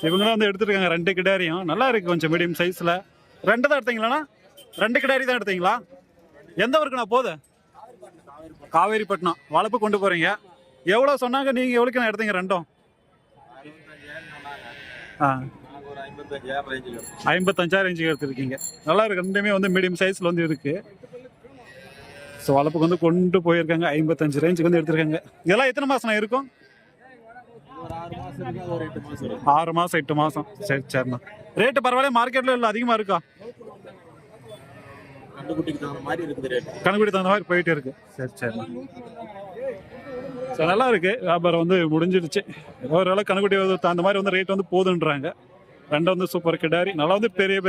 இவங்க தான் வந்து எடுத்துருக்காங்க 2 கிடாரியும். நல்லா இருக்கு, கொஞ்சம் மீடியம் சைஸ்ல. 2 தான் எடுத்தீங்களாண்ணா? 2 கிடாரி தான் எடுத்தீங்களா? எந்த ஊருக்குண்ணா போகுது? காவேரிப்பட்டினம். வளர்ப்பு கொண்டு போறீங்க. எவ்வளோ சொன்னாங்க, நீங்க எவ்வளோக்கு எடுத்தீங்க 2ம்? 55,000 ரேஞ்சுக்கு எடுத்துருக்கீங்க. நல்லா இருக்கு, 2மே வந்து மீடியம் சைஸ்ல வந்து இருக்கு. ஸோ வளர்ப்புக்கு வந்து கொண்டு போயிருக்காங்க. 55 ரேஞ்சுக்கு வந்து எடுத்துருக்காங்க. இதெல்லாம் எத்தனை மாசம் இருக்கும்? 6 மாசம் 8 மாசம். சரி சரிண்ணா. ரேட்டு பரவாயில்ல, மார்க்கெட்ல இல்லை அதிகமா இருக்கா? கண்ணுக்குட்டிக்கு தகுந்த மாதிரி போயிட்டு இருக்கு. சரி சரிண்ணா. நல்லா இருக்கு. வியாபாரம் வந்து முடிஞ்சிடுச்சு. ஓரளவு கண்ணுக்குட்டி அந்த மாதிரி வந்து ரேட் வந்து போதுன்றாங்க. 2 வந்து சூப்பர் கிடாரி. நல்லா வந்து பெரிய